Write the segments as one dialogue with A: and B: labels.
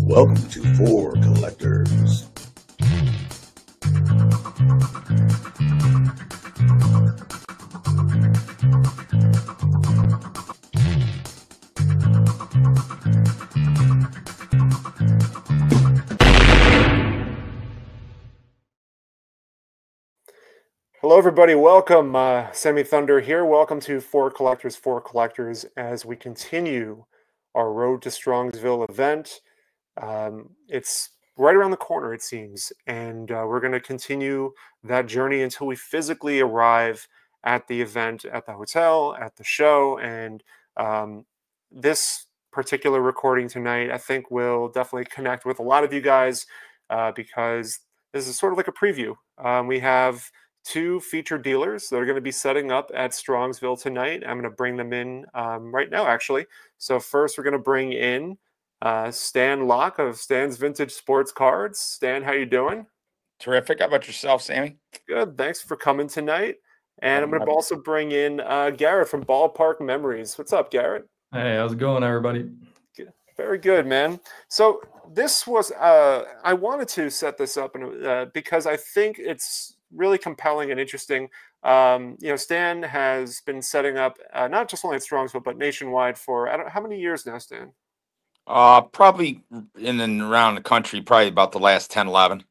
A: Welcome to For Collectors.
B: Hello, everybody. Welcome. Semi Thunder here. Welcome to For Collectors as we continue our Road to Strongsville event. It's right around the corner, it seems, and we're going to continue that journey until we physically arrive at the event, at the hotel, at the show. And this particular recording tonight, I think, will definitely connect with a lot of you guys because this is sort of like a preview. We have two featured dealers that are going to be setting up at Strongsville tonight. I'm going to bring them in right now, actually. So first, we're going to bring in Stan Loch of Stan's Vintage Sports Cards. Stan, how you doing?
C: Terrific. How about yourself, Sammy?
B: Good. Thanks for coming tonight. And I'm going to also bring in Garrett from Ballpark Memories. What's up, Garrett?
D: Hey, how's it going, everybody?
B: Good. Very good, man. So this was, I wanted to set this up because I think it's really compelling and interesting. Stan has been setting up not just only at Strongsville, but nationwide for, how many years now, Stan?
C: Probably in and around the country, probably about the last 10, 11.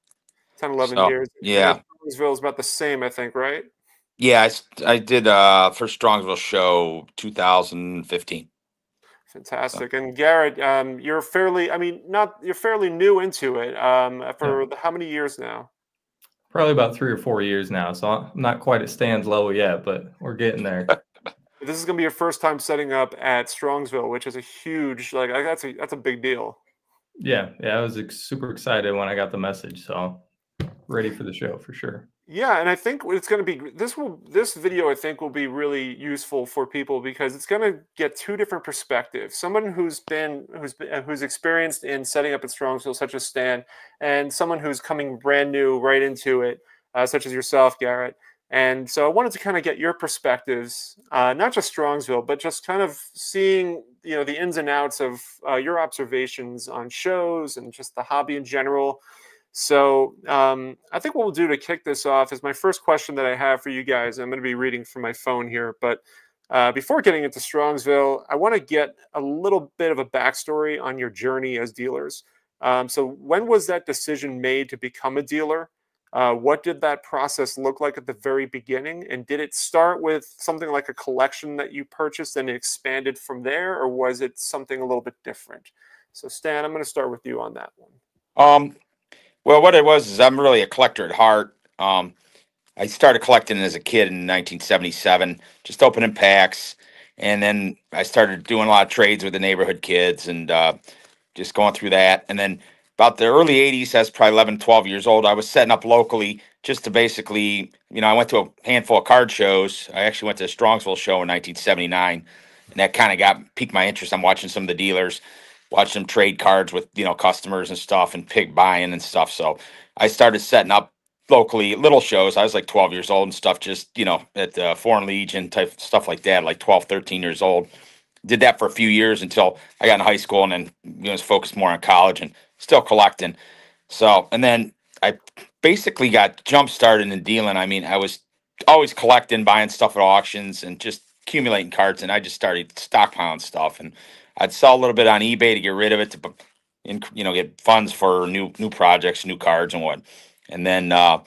B: 10, 11 years.
C: Yeah.
B: Strongsville is about the same, I think, right?
C: Yeah, I did first Strongsville show 2015.
B: Fantastic. So. And Garrett, you're fairly new into it. How many years now?
D: Probably about 3 or 4 years now. So I'm not quite at Stan's level yet, but we're getting there.
B: This is going to be your first time setting up at Strongsville, which is a huge, that's a big deal.
D: Yeah. I was super excited when I got the message. So ready for the show for sure.
B: Yeah, and I think it's going to be this video I think will be really useful for people because it's going to get two different perspectives. Someone who's experienced in setting up at Strongsville, such as Stan, and someone who's coming brand new right into it, such as yourself, Garrett. And so I wanted to kind of get your perspectives, not just Strongsville, but just kind of seeing the ins and outs of your observations on shows and just the hobby in general. So I think what we'll do to kick this off is my first question that I have for you guys. I'm going to be reading from my phone here. But before getting into Strongsville, I want to get a little bit of a backstory on your journey as dealers. So when was that decision made to become a dealer? What did that process look like at the very beginning? And did it start with something like a collection that you purchased and it expanded from there? Or was it something a little bit different? So Stan, I'm going to start with you on that one.
C: Well, what it was is I'm really a collector at heart. I started collecting as a kid in 1977, just opening packs. And then I started doing a lot of trades with the neighborhood kids and just going through that. And then about the early 80s, I was probably 11, 12 years old, I was setting up locally just to basically, I went to a handful of card shows. I actually went to a Strongsville show in 1979. And that kind of piqued my interest. I'm watching some of the dealers. Watch them trade cards with, customers and stuff and pig buying and stuff. So I started setting up locally little shows. I was like 12 years old and stuff, just, at the Foreign Legion type stuff like that, like 12, 13 years old. Did that for a few years until I got in high school and then, was focused more on college and still collecting. So, and then I basically got jump started in dealing. I mean, I was always collecting, buying stuff at auctions and just accumulating cards. And I just started stockpiling stuff and I'd sell a little bit on eBay to get rid of it to, get funds for new projects, new cards and what. And then I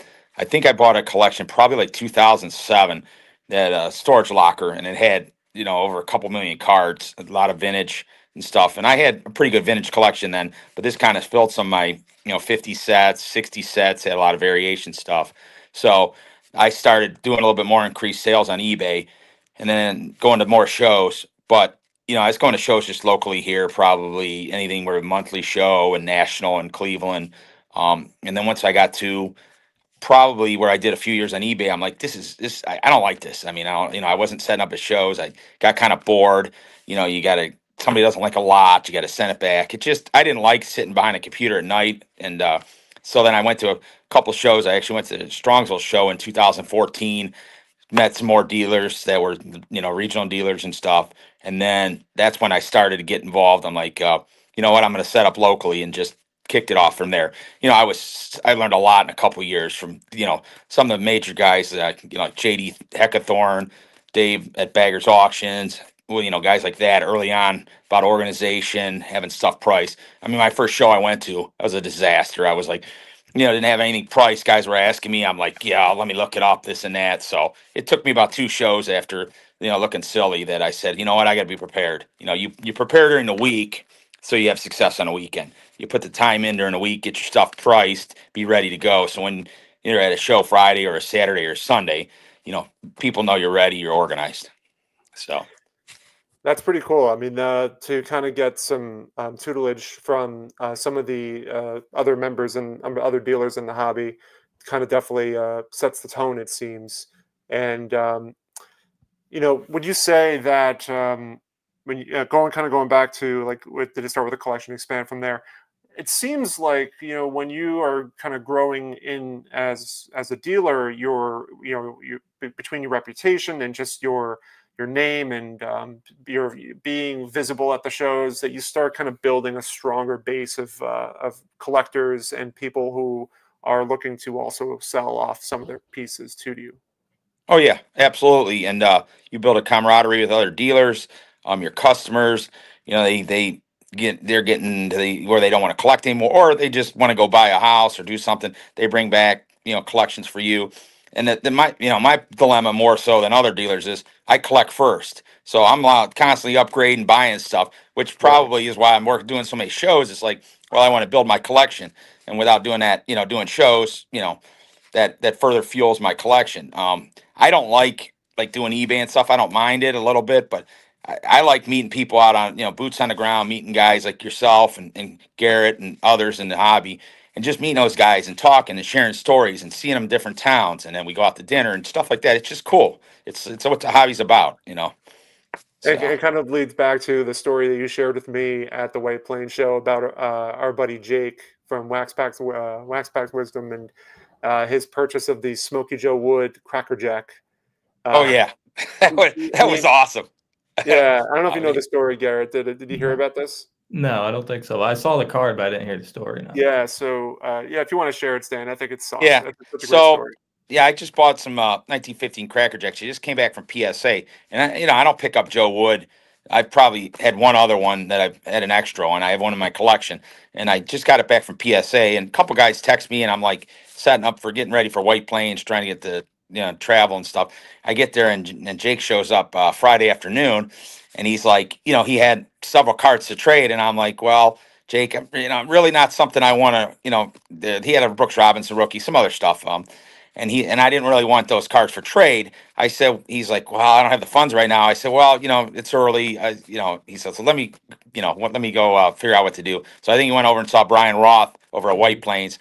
C: think I bought a collection probably like 2007 that storage locker, and it had, over a couple million cards, a lot of vintage and stuff. And I had a pretty good vintage collection then, but this kind of filled some of my, 50 sets, 60 sets, had a lot of variation stuff. So I started doing a little bit more increased sales on eBay and then going to more shows. But I was going to shows just locally here, probably anything where a monthly show and national in Cleveland. And then once I got to probably where I did a few years on eBay, I'm like, I don't like this. I mean, I wasn't setting up at shows. I got kind of bored. Somebody doesn't like a lot, you got to send it back. I didn't like sitting behind a computer at night. And so then I went to a couple shows. I actually went to the Strongsville show in 2014. Met some more dealers that were, regional dealers and stuff. And then that's when I started to get involved. I'm like, you know what, I'm going to set up locally, and just kicked it off from there. You know, I learned a lot in a couple years from, you know, some of the major guys that, you know, like JD Heckathorn, Dave at Baggers Auctions, well, you know, guys like that early on, about organization, having stuff priced. I mean, my first show I went to, that was a disaster. I was like, you know, didn't have anything priced. Guys were asking me. I'm like, yeah, let me look it up, this and that. So it took me about 2 shows after, you know, looking silly, that I said, you know what, I got to be prepared. You know, you prepare during the week so you have success on a weekend. You put the time in during the week, get your stuff priced, be ready to go. So when you're at a show Friday or a Saturday or Sunday, you know, people know you're ready, you're organized. So
B: That's pretty cool. I mean, to kind of get some tutelage from some of the other members and other dealers in the hobby, kind of definitely sets the tone, it seems. And you know, would you say that when you going back to, like, did it start with a collection, expand from there? It seems like, you know, when you are kind of growing in as a dealer, between your reputation and just your name and your being visible at the shows, that you start kind of building a stronger base of collectors and people who are looking to also sell off some of their pieces to you.
C: oh yeah, absolutely. And you build a camaraderie with other dealers, your customers. You know, they're getting to where they don't want to collect anymore, or they just want to go buy a house or do something. They bring back, you know, collections for you. And my dilemma more so than other dealers is I collect first, so I'm constantly upgrading, buying stuff, which probably is why I'm doing so many shows. It's like, well, I want to build my collection, and without doing that, you know, doing shows, you know, that further fuels my collection. I don't like doing eBay and stuff. I don't mind it a little bit, but I like meeting people out on, you know, boots on the ground, meeting guys like yourself and Garrett and others in the hobby, and just meeting those guys and talking and sharing stories and seeing them in different towns. And then we go out to dinner and stuff like that. It's just cool. It's what the hobby's about, you know. So.
B: It kind of leads back to the story that you shared with me at the White Plains show about our buddy Jake from Wax Pack's Wisdom, and his purchase of the Smoky Joe Wood Cracker Jack.
C: Oh yeah, that was awesome.
B: Yeah, I don't know if you know the story, Garrett. Did you hear about this?
D: No, I don't think so. I saw the card, but I didn't hear the story. No.
B: Yeah, so yeah, if you want to share it, Stan, I think it's awesome.
C: Yeah,
B: That's such a great
C: so
B: story.
C: yeah, I just bought some 1915 Cracker Jacks. She just came back from PSA, and I don't pick up Joe Wood. I've probably had one other one that I've had an extra one. I have one in my collection, and I just got it back from PSA. And a couple guys text me, and I'm like setting up for getting ready for White Plains, trying to get the, you know, travel and stuff. I get there, and Jake shows up Friday afternoon, and he's like, you know, he had several carts to trade, and I'm like, well, Jake, you know, really not something I want to, you know. He had a Brooks Robinson rookie, some other stuff. And I didn't really want those cards for trade. I said, he's like, well, I don't have the funds right now. I said, well, you know, it's early. You know, he said, so let me go figure out what to do. So I think he went over and saw Brian Roth over at White Plains,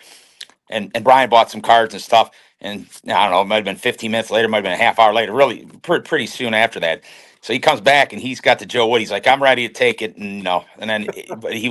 C: and Brian bought some cards and stuff. And I don't know, it might have been 15 minutes later, might have been a half hour later, really pretty soon after that. So he comes back and he's got the Joe Wood. He's like, I'm ready to take it. And, you know, and then but he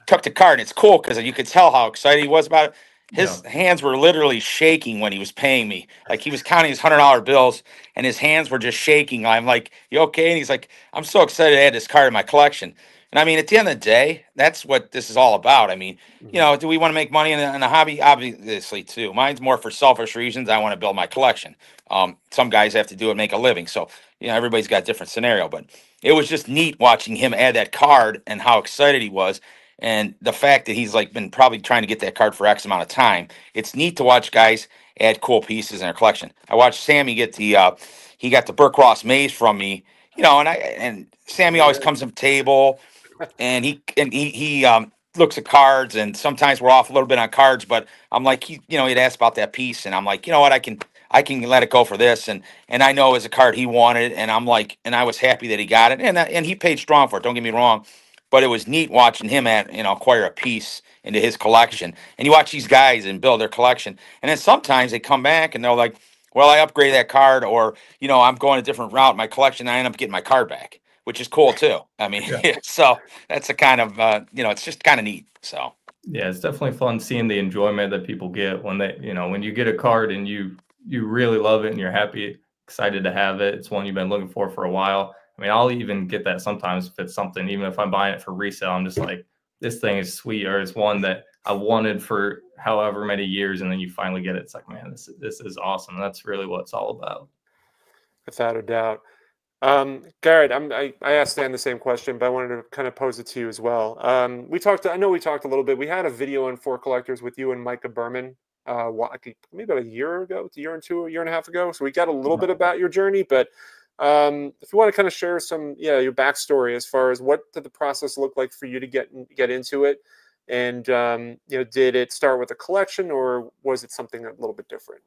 C: took the card, and it's cool because you could tell how excited he was about it. His hands were literally shaking when he was paying me. Like, he was counting his $100 bills, and his hands were just shaking. I'm like, you okay? And he's like, I'm so excited to add this card in my collection. And I mean, at the end of the day, that's what this is all about. I mean, you know, do we want to make money in the hobby? Obviously, too. Mine's more for selfish reasons. I want to build my collection. Some guys have to do it, make a living. So, you know, everybody's got a different scenario. But it was just neat watching him add that card and how excited he was. And the fact that he's like been probably trying to get that card for X amount of time. It's neat to watch guys add cool pieces in their collection. I watched Sammy get he got the Burke Ross maze from me, you know, and Sammy always comes to the table, and he looks at cards, and sometimes we're off a little bit on cards, but I'm like, he'd asked about that piece, and I'm like, you know what, I can let it go for this, and I know it's a card he wanted, and I'm like, and I was happy that he got it, and he paid strong for it. Don't get me wrong. But it was neat watching him acquire a piece into his collection. And you watch these guys and build their collection. And then sometimes they come back and they're like, well, I upgraded that card, or, you know, I'm going a different route in my collection, and I end up getting my card back, which is cool too. I mean, so that's a kind of, it's just kind of neat. So.
D: Yeah, it's definitely fun seeing the enjoyment that people get when they, you know, when you get a card and you really love it and you're happy, excited to have it. It's one you've been looking for a while. I mean, I'll even get that sometimes if it's something, even if I'm buying it for resale, I'm just like, this thing is sweet, or it's one that I wanted for however many years, and then you finally get it. It's like, man, this is awesome. That's really what it's all about.
B: Without a doubt. Garrett, I asked Stan the same question, but I wanted to kind of pose it to you as well. I know we talked a little bit. We had a video on For Collectors with you and Micah Berman, maybe about a year ago, a year and a half ago. So we got a little bit about your journey, but if you want to kind of share some, your backstory as far as what did the process look like for you to get into it, and did it start with a collection, or was it something a little bit different?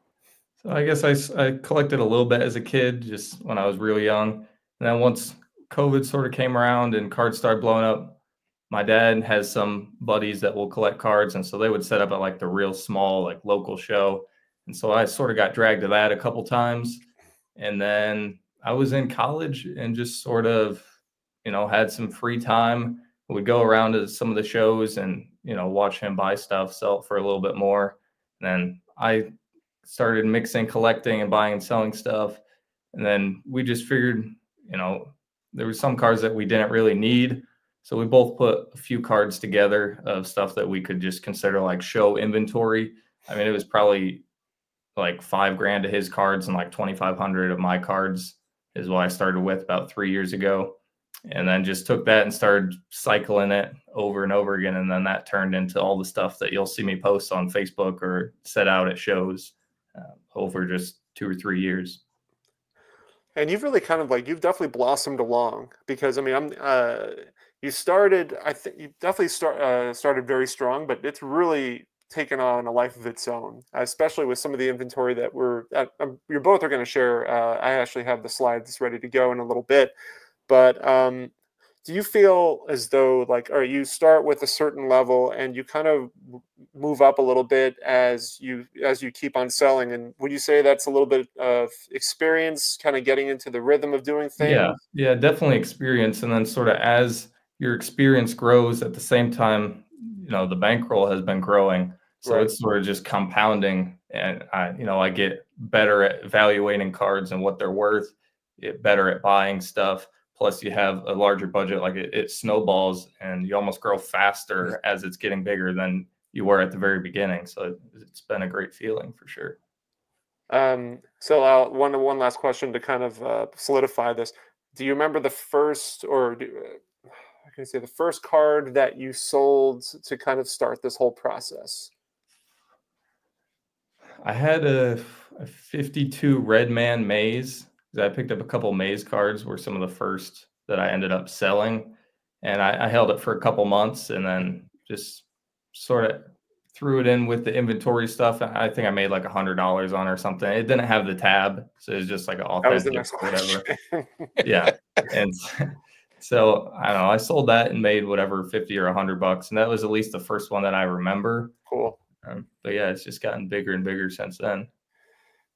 D: So I guess I collected a little bit as a kid, just when I was real young. And then once COVID sort of came around and cards started blowing up, my dad has some buddies that will collect cards. And so they would set up at like the real small, like local show. And so I sort of got dragged to that a couple times. And then I was in college and just sort of, had some free time. I would go around to some of the shows and, watch him buy stuff, sell it for a little bit more. And then I started mixing, collecting, and buying and selling stuff. And then we just figured, there were some cards that we didn't really need. So we both put a few cards together of stuff that we could just consider like show inventory. I mean, it was probably like $5,000 of his cards and like 2,500 of my cards is what I started with about 3 years ago. And then just took that and started cycling it over and over again. And then that turned into all the stuff that you'll see me post on Facebook or set out at shows over just 2 or 3 years.
B: And you've really kind of you've definitely blossomed along, because I mean, you started, I think you definitely started very strong, but it's really taken on a life of its own, especially with some of the inventory that you both are going to share. I actually have the slides ready to go in a little bit, but do you feel as though you start with a certain level and you kind of move up a little bit as you keep on selling? And would you say that's a little bit of experience, kind of getting into the rhythm of doing things?
D: Yeah, definitely experience. And then sort of as your experience grows, at the same time, the bankroll has been growing. So It's sort of just compounding. And I get better at evaluating cards and what they're worth, get better at buying stuff. Plus you have a larger budget, it snowballs, and you almost grow faster as it's getting bigger than you were at the very beginning. So it's been a great feeling for sure.
B: So one last question to kind of solidify this. Do you remember the first, the first card that you sold to kind of start this whole process?
D: I had a 52 Red Man Maze. I picked up a couple Maze cards, were some of the first that I ended up selling. And I held it for a couple months and then just sort of threw it in with the inventory stuff. I think I made like $100 on it or something. It didn't have the tab, so it was just like an authentic whatever. Yeah. And so I don't know, I sold that and made whatever, 50 or $100. And that was at least the first one that I remember.
B: Cool.
D: But yeah, it's just gotten bigger and bigger since then.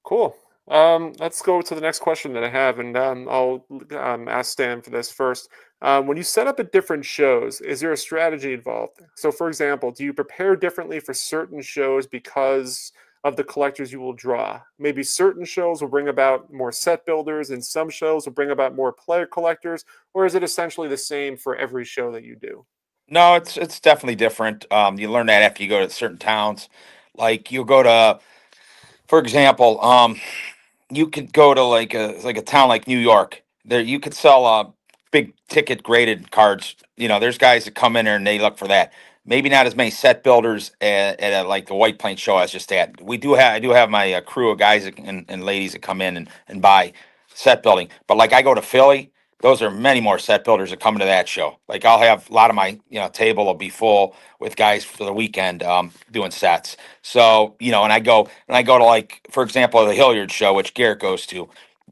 B: Cool. Let's go to the next question that I have, and I'll ask Stan for this first. When you set up at different shows, is there a strategy involved? So, for example, do you prepare differently for certain shows because of the collectors you will draw? Maybe certain shows will bring about more set builders, and some shows will bring about more player collectors, or is it essentially the same for every show that you do?
C: No, it's definitely different. You learn that after you go to certain towns. Like you'll go to, for example, you could go to like a town like New York. There you could sell big ticket graded cards. There's guys that come in there and they look for that. Maybe not as many set builders at like the White Plains show as just that. I do have my crew of guys and ladies that come in and buy set building. But like I go to Philly, those are many more set builders that come to that show. Like I'll have a lot of my table will be full with guys for the weekend doing sets. So and I go to, like, for example, the Hilliard show, which Garrett goes to.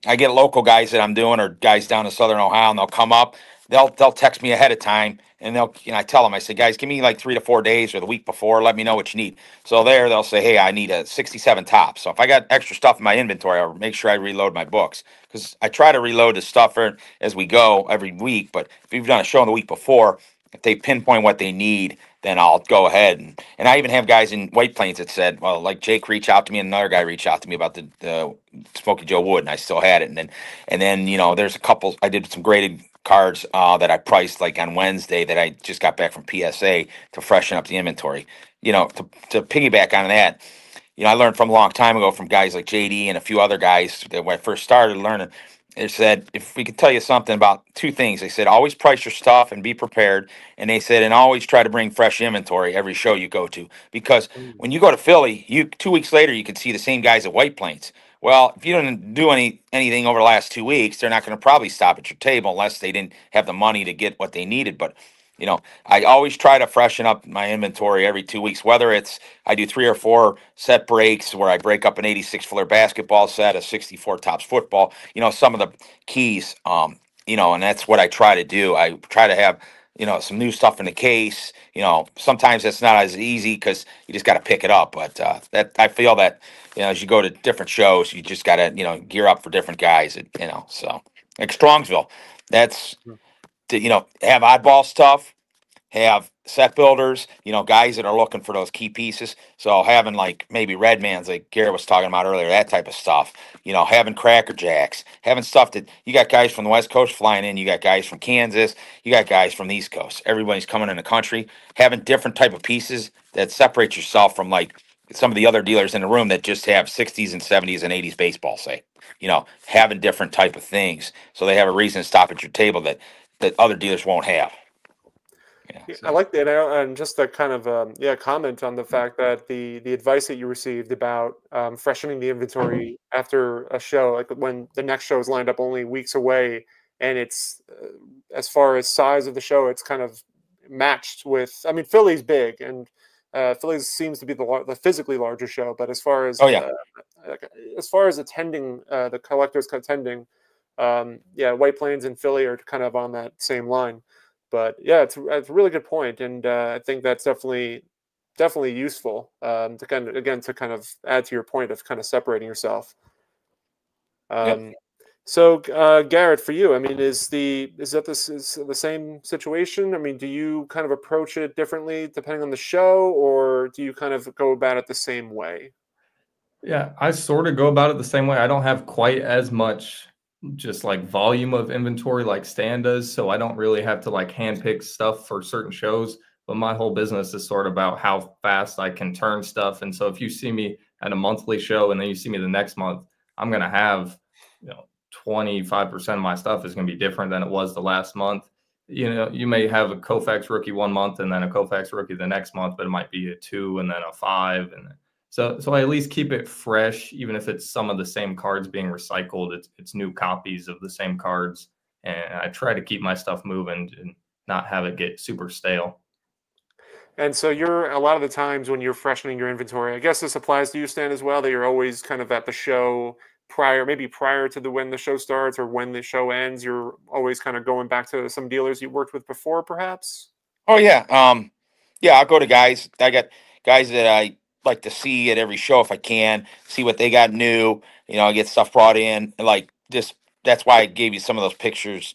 C: I get local guys that I'm doing, or guys down in Southern Ohio, and they'll come up. They'll text me ahead of time, and I tell them, I say, guys, give me like 3 to 4 days or the week before. Let me know what you need. So they'll say, hey, I need a 67 top. So if I got extra stuff in my inventory, I'll make sure I reload my books, because I try to reload the stuff as we go every week. But if you've done a show in the week before, if they pinpoint what they need, then I'll go ahead. And I even have guys in White Plains that said, well, like Jake reached out to me, and another guy reached out to me about the Smoky Joe Wood, and I still had it. And then there's a couple, I did some graded cards that I priced like on Wednesday that I just got back from PSA to freshen up the inventory. To piggyback on that, I learned from a long time ago from guys like JD and a few other guys that when I first started learning, they said, if we could tell you something about two things, they said, always price your stuff and be prepared. And they said, and always try to bring fresh inventory every show you go to, because when you go to Philly, 2 weeks later, you could see the same guys at White Plains. Well, if you didn't do anything over the last 2 weeks, they're not going to probably stop at your table unless they didn't have the money to get what they needed. But I always try to freshen up my inventory every 2 weeks, whether it's I do 3 or 4 set breaks where I break up an 86 Flair basketball set, a 64 Tops football, some of the keys, and that's what I try to do. I try to have, some new stuff in the case. Sometimes it's not as easy because you just got to pick it up. But that I feel that, as you go to different shows, you just got to, gear up for different guys, so like Strongsville, that's, have oddball stuff, have set builders, guys that are looking for those key pieces. So having like maybe Redmans, like Garrett was talking about earlier, that type of stuff, having Cracker Jacks, having stuff that you got guys from the West Coast flying in, you got guys from Kansas, you got guys from the East Coast. Everybody's coming in the country, having different type of pieces that separate yourself from like some of the other dealers in the room that just have 60s and 70s and 80s baseball, say, having different type of things. So they have a reason to stop at your table that other dealers won't have.
B: Yeah, I like that, and just that kind of comment on the fact that the advice that you received about freshening the inventory after a show, like when the next show is lined up only weeks away, and it's as far as size of the show, it's kind of matched with. I mean, Philly's big, and Philly's seems to be the physically larger show, but as far as attending the collectors attending, White Plains and Philly are kind of on that same line. But yeah, it's a really good point, and I think that's definitely useful to kind of add to your point of kind of separating yourself. So Garrett, for you, I mean, is the same situation? I mean, do you kind of approach it differently depending on the show, or do you kind of go about it the same way?
D: Yeah, I sort of go about it the same way. I don't have quite as much just like volume of inventory like Stan does, so I don't really have to like handpick stuff for certain shows. But my whole business is sort of about how fast I can turn stuff. And so if you see me at a monthly show and then you see me the next month, I'm gonna have 25% of my stuff is gonna be different than it was the last month. You may have a Koufax rookie one month and then a Koufax rookie the next month, but it might be a 2 and then a 5 and so I at least keep it fresh, even if it's some of the same cards being recycled. It's new copies of the same cards, and I try to keep my stuff moving and not have it get super stale.
B: And so you're a lot of the times when you're freshening your inventory, I guess this applies to you, Stan, as well, that you're always kind of at the show prior to when the show starts or when the show ends. You're always kind of going back to some dealers you worked with before, perhaps.
C: Oh yeah, I'll go to guys. I got guys that I like to see at every show if I can, see what they got new. I get stuff brought in like this. That's why I gave you some of those pictures,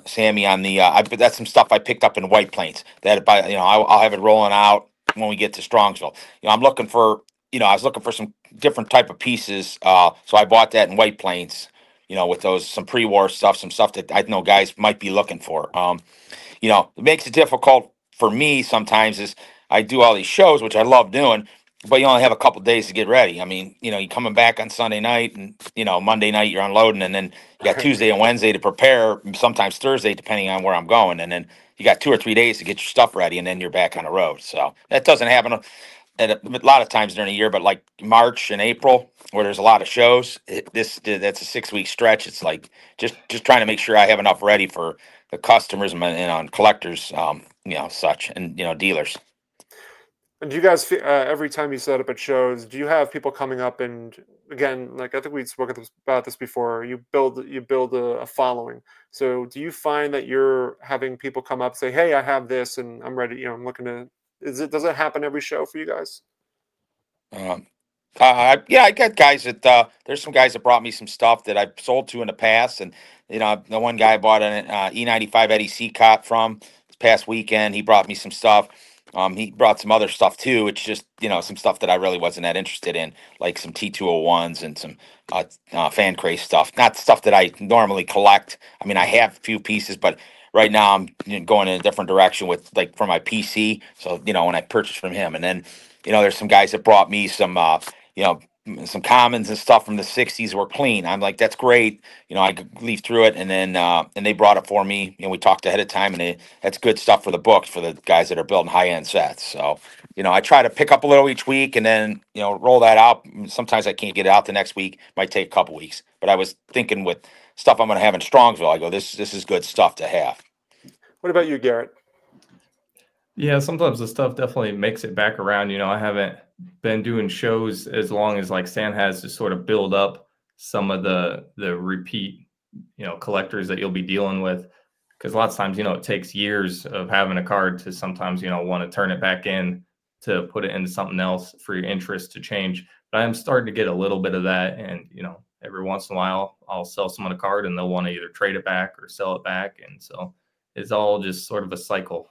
C: Sammy. On the that's some stuff I picked up in White Plains. That I'll have it rolling out when we get to Strongsville. I'm looking for I was looking for some different type of pieces. So I bought that in White Plains. With those some pre-war stuff, some stuff that I know guys might be looking for. It makes it difficult for me sometimes is I do all these shows, which I love doing, but you only have a couple days to get ready. I mean, you're coming back on Sunday night and, Monday night you're unloading and then you got Tuesday and Wednesday to prepare, sometimes Thursday, depending on where I'm going. And then you got 2 or 3 days to get your stuff ready and then you're back on the road. So that doesn't happen a lot of times during the year, but like March and April, where there's a lot of shows, that's a 6-week stretch. It's like just trying to make sure I have enough ready for the customers and collectors, such and dealers.
B: And do you guys every time you set up at shows, do you have people coming up and again, like I think we've spoken about this before, you build a following. So do you find that you're having people come up say, "Hey, I have this and I'm ready, I'm looking to." Does it happen every show for you guys?
C: I got guys that there's some guys that brought me some stuff that I've sold to in the past, and the one guy I bought an E95 Eddie Seacott from this past weekend. He brought me some stuff. He brought some other stuff too. It's just, some stuff that I really wasn't that interested in, like some T201s and some fan craze stuff. Not stuff that I normally collect. I mean, I have a few pieces, but right now I'm going in a different direction with like for my PC. So, when I purchased from him, and then, there's some guys that brought me some, some commons and stuff from the 60s were clean. I'm like, that's great. I could leaf through it, and then and they brought it for me. We talked ahead of time, and that's good stuff for the books for the guys that are building high end sets. So, I try to pick up a little each week, and then roll that out. Sometimes I can't get it out the next week. Might take a couple weeks. But I was thinking with stuff I'm going to have in Strongsville, I go, this is good stuff to have.
B: What about you, Garrett?
D: Yeah, sometimes the stuff definitely makes it back around. I haven't been doing shows as long as like Stan has to sort of build up some of the repeat, collectors that you'll be dealing with. Because lots of times, it takes years of having a card to sometimes, want to turn it back in to put it into something else for your interest to change. But I'm starting to get a little bit of that. And, every once in a while, I'll sell someone a card and they'll want to either trade it back or sell it back. And so it's all just sort of a cycle.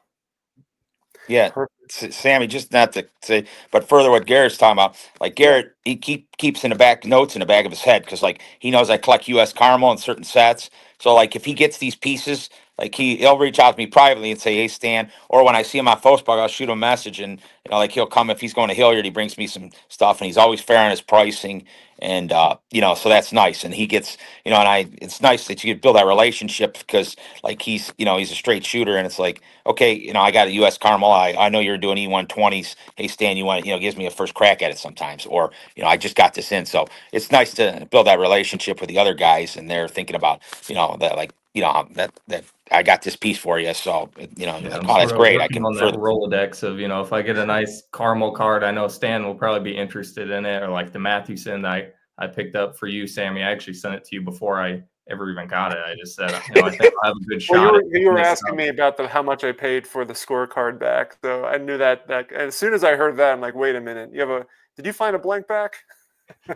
C: Yeah, Sammy, just not to say, but further what Garrett's talking about, like Garrett, he keeps in the back notes in the back of his head because like he knows I collect U.S. caramel in certain sets. So like if he gets these pieces, like he'll reach out to me privately and say, "Hey Stan," or when I see him on Facebook, I'll shoot him a message, and like he'll come if he's going to Hilliard, he brings me some stuff, and he's always fair on his pricing, and so that's nice, and he gets it's nice that you could build that relationship because like he's a straight shooter, and it's like, okay, I got a U.S. caramel. I know you're doing E120s. Hey, Stan, you want gives me a first crack at it sometimes. Or, I just got this in. So it's nice to build that relationship with the other guys, and they're thinking about, that like, that I got this piece for you. So,
D: Yeah,
C: like,
D: I'm
C: oh, that's
D: sort of
C: great. I
D: working
C: can
D: on that Rolodex of, if I get a nice caramel card, I know Stan will probably be interested in it, or like the Mathewson I picked up for you, Sammy. I actually sent it to you before I ever even got it. I just said, I think I'll have a good shot.
B: Well, you were asking me about how much I paid for the scorecard back, so I knew that as soon as I heard that, I'm like, wait a minute, did you find a blank back?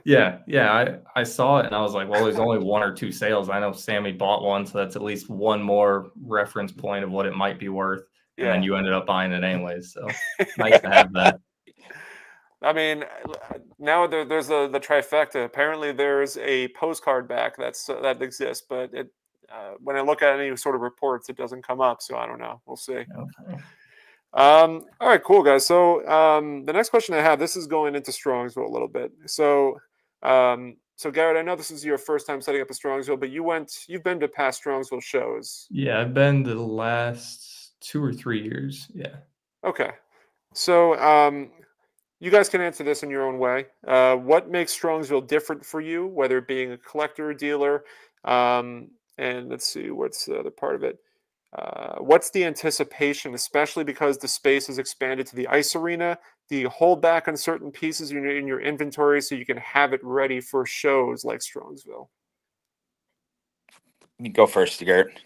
D: Yeah, I saw it and I was like, well, there's only one or two sales. I know Sammy bought one, so that's at least one more reference point of what it might be worth. And then you ended up buying it anyways, so nice to have that.
B: I mean, now there's the trifecta. Apparently, there's a postcard back that exists, but when I look at any sort of reports, it doesn't come up. So I don't know. We'll see.
D: Okay.
B: All right, cool, guys. So the next question I have, this is going into Strongsville a little bit. So Garrett, I know this is your first time setting up a Strongsville, but you've been to past Strongsville shows.
D: Yeah, I've been to the last 2 or 3 years. Yeah.
B: Okay. So you guys can answer this in your own way. What makes Strongsville different for you, whether it being a collector or dealer? And let's see, what's the other part of it? What's the anticipation, especially because the space has expanded to the ice arena? Do you hold back on certain pieces in your inventory so you can have it ready for shows like Strongsville?
C: You go first, Garrett.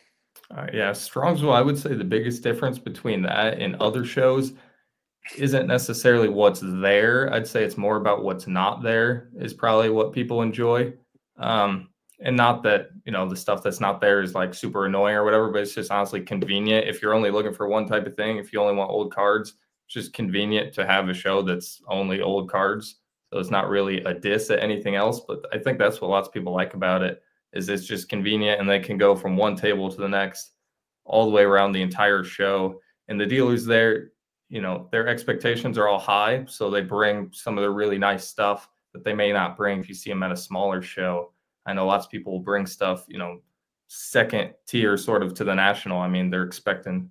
D: Yeah, Strongsville, I would say the biggest difference between that and other shows isn't necessarily what's there. I'd say it's more about what's not there is probably what people enjoy. And not that, the stuff that's not there is like super annoying or whatever, but it's just honestly convenient. If you're only looking for one type of thing, if you only want old cards, it's just convenient to have a show that's only old cards. So it's not really a diss at anything else. But I think that's what lots of people like about it is it's just convenient and they can go from one table to the next all the way around the entire show. And the dealers there, their expectations are all high. So they bring some of their really nice stuff that they may not bring if you see them at a smaller show. I know lots of people will bring stuff, second tier sort of to the national. I mean, they're expecting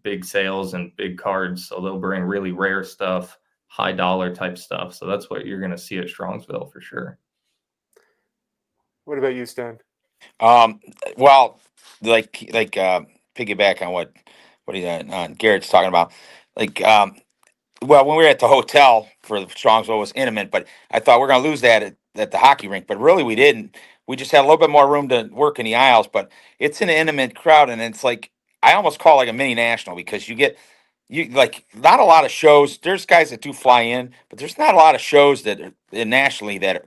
D: big sales and big cards. So they'll bring really rare stuff, high dollar type stuff. So that's what you're going to see at Strongsville for sure.
B: What about you, Stan?
C: Well, like piggyback on what Garrett's talking about. Like, well, when we were at the hotel for the Strongsville, it was intimate, but I thought we're going to lose that at the hockey rink, but really we didn't. We just had a little bit more room to work in the aisles, but it's an intimate crowd, and it's like I almost call it like a mini national because you like not a lot of shows. There's guys that do fly in, but there's not a lot of shows that are nationally that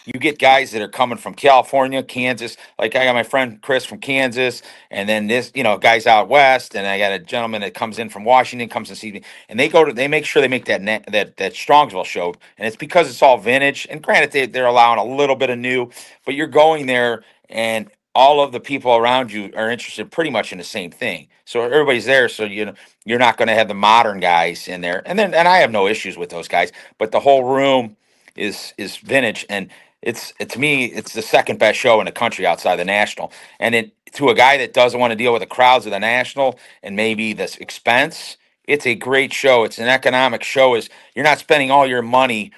C: you get guys that are coming from California, Kansas. Like I got my friend Chris from Kansas, and then this, guys out west, and I got a gentleman that comes in from Washington, comes to see me, and they make sure they make that Strongsville show, and it's because it's all vintage. And granted, they're allowing a little bit of new, but you're going there, and all of the people around you are interested pretty much in the same thing. So everybody's there, so you're not going to have the modern guys in there, and I have no issues with those guys, but the whole room is vintage, and it's to me it's the second best show in the country outside the National. And to a guy that doesn't want to deal with the crowds of the National and maybe this expense, it's a great show. It's an economic show. Is you're not spending all your money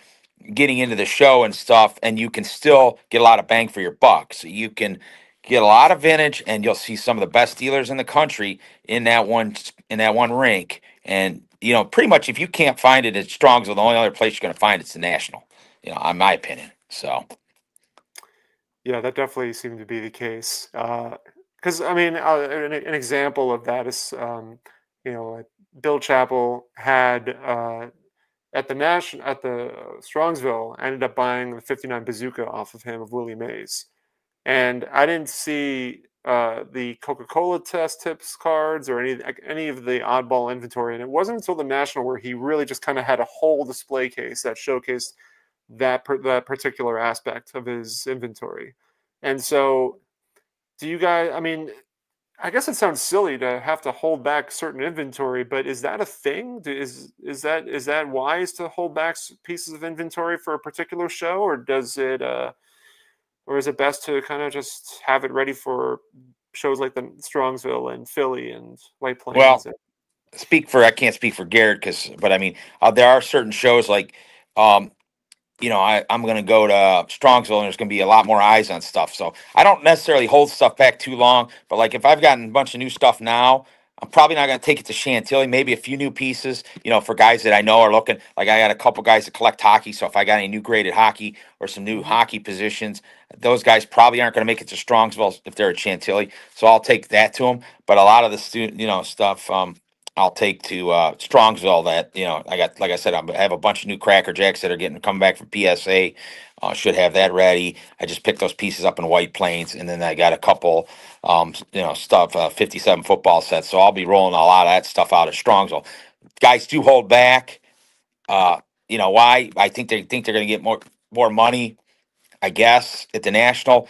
C: getting into the show and stuff, and you can still get a lot of bang for your buck. So you can get a lot of vintage, and you'll see some of the best dealers in the country in that one rink. And pretty much if you can't find it at Strongsville, the only other place you're going to find it's the National. In my opinion. So,
B: yeah, that definitely seemed to be the case. Because I mean, an example of that is, like Bill Chappell had at the Strongsville, ended up buying the '59 Bazooka off of him of Willie Mays, and I didn't see the Coca-Cola test tips cards or any of the oddball inventory, and it wasn't until the National where he really just kind of had a whole display case that showcased that particular aspect of his inventory. And so do you guys, I mean, I guess it sounds silly to have to hold back certain inventory, but is that a thing? Is that wise to hold back pieces of inventory for a particular show, or is it best to kind of just have it ready for shows like the Strongsville and Philly and White Plains?
C: Well, I can't speak for Garrett, but I mean, there are certain shows like, I'm going to go to Strongsville, and there's going to be a lot more eyes on stuff. So I don't necessarily hold stuff back too long. But like if I've gotten a bunch of new stuff now, I'm probably not going to take it to Chantilly. Maybe a few new pieces, for guys that I know are looking. Like I got a couple guys that collect hockey. So if I got any new graded hockey or some new hockey positions, those guys probably aren't going to make it to Strongsville if they're at Chantilly. So I'll take that to them. But a lot of the stuff, I'll take to Strongsville. That I got, like I said, I have a bunch of new Cracker Jacks that are coming back from PSA. Should have that ready. I just picked those pieces up in White Plains, and then I got a couple, stuff 57 football sets. So I'll be rolling a lot of that stuff out of Strongsville. Guys do hold back. Why? I think they're going to get more money, I guess, at the National.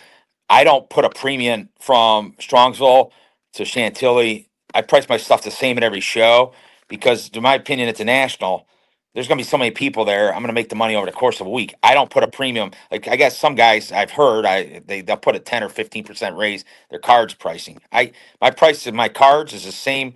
C: I don't put a premium from Strongsville to Chantilly. I price my stuff the same at every show because, in my opinion, at the National, there's going to be so many people there. I'm going to make the money over the course of a week. I don't put a premium. Like I guess some guys I've heard, they'll put a 10 or 15% raise their cards pricing. My price of my cards is the same.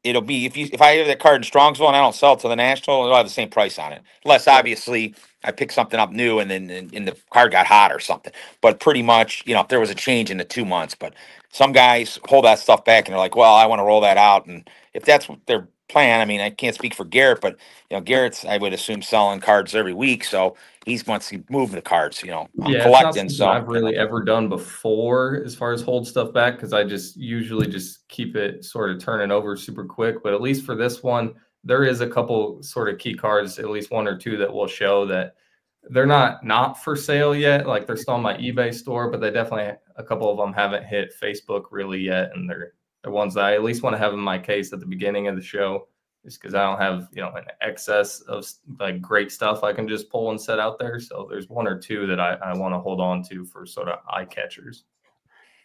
C: It'll be if I have that card in Strongsville and I don't sell it to the National, it'll have the same price on it. Unless obviously I pick something up new and then the card got hot or something. But pretty much, if there was a change in the 2 months. But some guys hold that stuff back and they're like, well, I want to roll that out. And if that's what their plan, I mean, I can't speak for Garrett, but Garrett's, I would assume, selling cards every week. So he's wants to move the cards, I'm collecting.
D: It's not I've really ever done before as far as hold stuff back, because I just usually just keep it sort of turning over super quick. But at least for this one, there is a couple sort of key cards, at least one or two that will show that they're not for sale yet. Like they're still on my eBay store, but they definitely, a couple of them haven't hit Facebook really yet. And they're ones that I at least want to have in my case at the beginning of the show, just because I don't have, an excess of like great stuff I can just pull and set out there. So there's one or two that I want to hold on to for sort of eye catchers.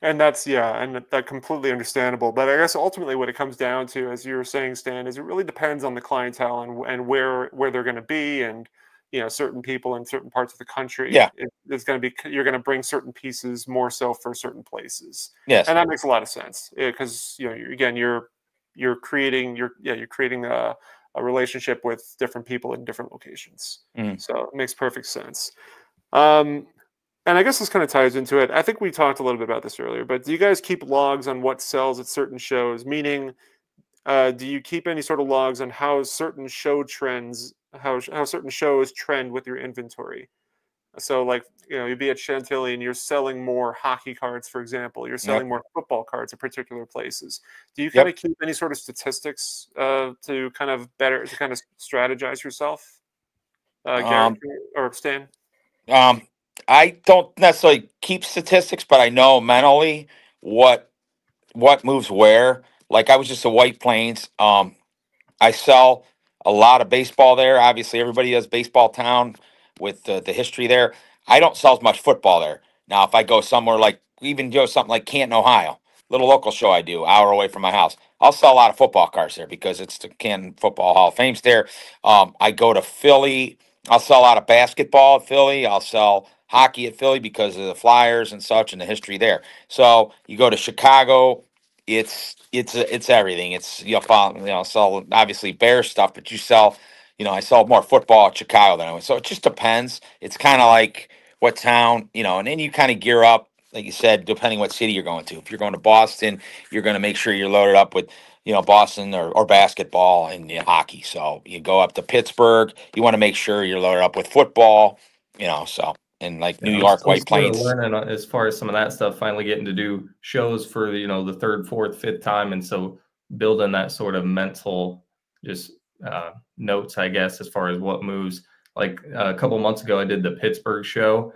B: And that's, and that completely understandable. But I guess ultimately what it comes down to, as you were saying, Stan, is it really depends on the clientele and where they're going to be. And, certain people in certain parts of the country, it's going to be, you're going to bring certain pieces more so for certain places.
C: Yes.
B: And that makes a lot of sense because, you're creating a relationship with different people in different locations. So it makes perfect sense. And I guess this kind of ties into it. I think we talked a little bit about this earlier, but do you guys keep logs on what sells at certain shows? Meaning, do you keep any sort of logs on how certain show trends, how certain shows trend with your inventory? So like, you'd be at Chantilly and you're selling more hockey cards, for example. You're selling more football cards at particular places. Do you kind of keep any sort of statistics to kind of strategize yourself, Garrett or Stan?
C: I don't necessarily keep statistics, but I know mentally what moves where. Like I was just at White Plains. I sell a lot of baseball there. Obviously, everybody does baseball town with the history there. I don't sell as much football there. Now, if I go somewhere like even go something like Canton, Ohio, little local show I do, hour away from my house, I'll sell a lot of football cards there because it's the Canton Football Hall of Fame's there. I go to Philly. I'll sell a lot of basketball at Philly. I'll sell hockey at Philly because of the Flyers and such and the history there. So you go to Chicago, it's everything. It's sell obviously Bear stuff, but you sell, I sell more football at Chicago than I would. So it just depends. It's kind of like what town, and then you kind of gear up, like you said, depending what city you're going to. If you're going to Boston, you're going to make sure you're loaded up with, Boston or basketball and hockey. So you go up to Pittsburgh, you want to make sure you're loaded up with football, so. And like New
D: I'm
C: York,
D: still
C: White
D: sort of
C: Plains.
D: learning as far as some of that stuff, finally getting to do shows for the third, fourth, fifth time, and so building that sort of mental just notes, I guess, as far as what moves. Like a couple months ago, I did the Pittsburgh show,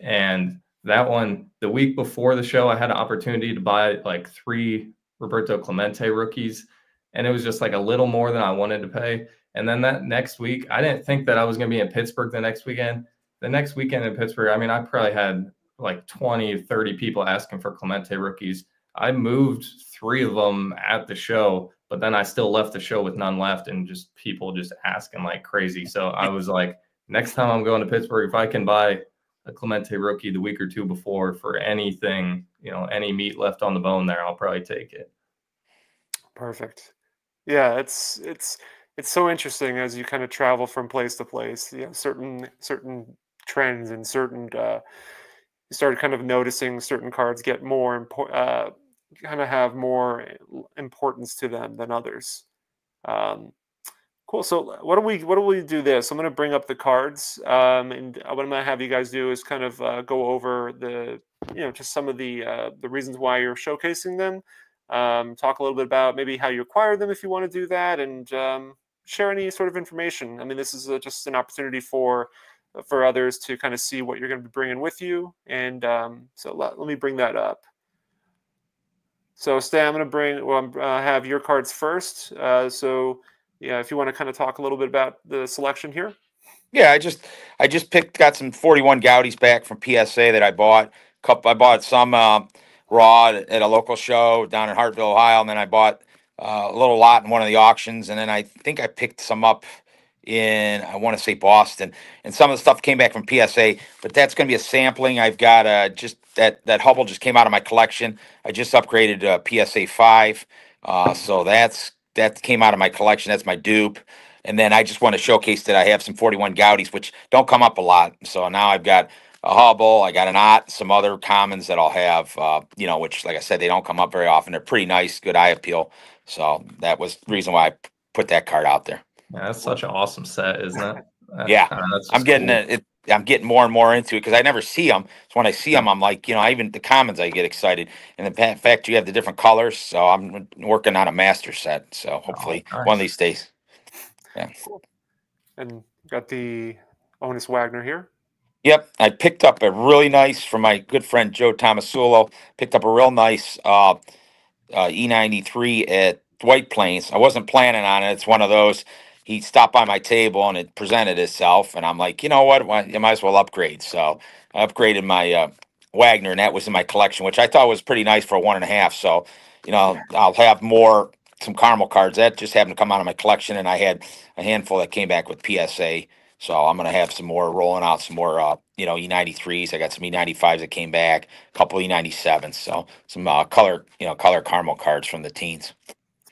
D: and that one, the week before the show, I had an opportunity to buy like 3 Roberto Clemente rookies, and it was just like a little more than I wanted to pay. And then that next week, I didn't think that I was going to be in Pittsburgh the next weekend. The next weekend in Pittsburgh, I mean, I probably had like 20, 30 people asking for Clemente rookies. I moved 3 of them at the show, but then I still left the show with none left and just people just asking like crazy. So I was like, next time I'm going to Pittsburgh, if I can buy a Clemente rookie the week or two before for anything, any meat left on the bone there, I'll probably take it.
B: Perfect. Yeah, it's so interesting as you kind of travel from place to place. Certain trends and certain you start kind of noticing certain cards get more important, kind of have more importance to them than others. Cool. So what do we do this? I'm going to bring up the cards, and what I'm going to have you guys do is kind of go over the just some of the reasons why you're showcasing them. Talk a little bit about maybe how you acquired them if you want to do that, and share any sort of information. I mean, this is just an opportunity for others to kind of see what you're going to be bringing with you. And so let me bring that up. So Stan, I'm going to have your cards first. So yeah, if you want to kind of talk a little bit about the selection here.
C: Yeah, I just got some 41 Gaudies back from PSA that I bought. I bought some raw at a local show down in Hartville, Ohio, and then I bought a little lot in one of the auctions, and then I think I picked some up in, I want to say, Boston, and some of the stuff came back from PSA, but that's going to be a sampling. I've got just that Hubble just came out of my collection. I just upgraded to PSA 5, so that came out of my collection. That's my dupe. And then I just want to showcase that I have some 41 Gaudies, which don't come up a lot. So now I've got a Hubble, I got an Ott, some other commons that I'll have, which, like I said, they don't come up very often. They're pretty nice, good eye appeal. So that was the reason why I put that card out there.
D: Yeah, that's such an awesome set, isn't it?
C: Yeah,
D: that's
C: I'm getting
D: cool.
C: I'm getting more and more into it because I never see them. So when I see them, I'm like, even the commons, I get excited. And the fact you have the different colors, so I'm working on a master set. So hopefully
D: nice.
C: one of these days. Yeah.
B: Cool. And got the Honus Wagner here.
C: Yep, I picked up a really nice from my good friend Joe Tomasulo. Picked up a real nice E93 at White Plains. I wasn't planning on it. It's one of those. He stopped by my table and it presented itself, and I'm like, you know what? You might as well upgrade. So I upgraded my Wagner, and that was in my collection, which I thought was pretty nice for a 1.5. So, I'll have some caramel cards that just happened to come out of my collection, and I had a handful that came back with PSA. So I'm going to have some more rolling out, some more, E93s. I got some E95s that came back, a couple E97s. So some color caramel cards from the teens.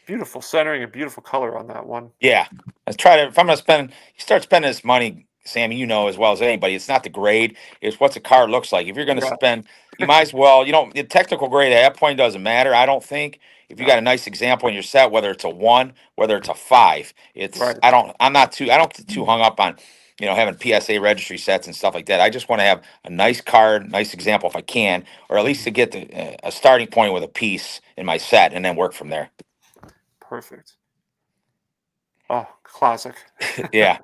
B: Beautiful centering and beautiful color on that one.
C: Yeah. Let's try to, if I'm going to start spending this money, Sammy, as well as anybody, it's not the grade, it's what the card looks like. If you're going to spend, you might as well, the technical grade at that point doesn't matter, I don't think. If you got a nice example in your set, whether it's a 1, whether it's a 5,
B: right.
C: I don't get too hung up on, having PSA registry sets and stuff like that. I just want to have a nice card, nice example if I can, or at least to get a starting point with a piece in my set and then work from there.
B: Perfect. Oh, classic.
C: Yeah.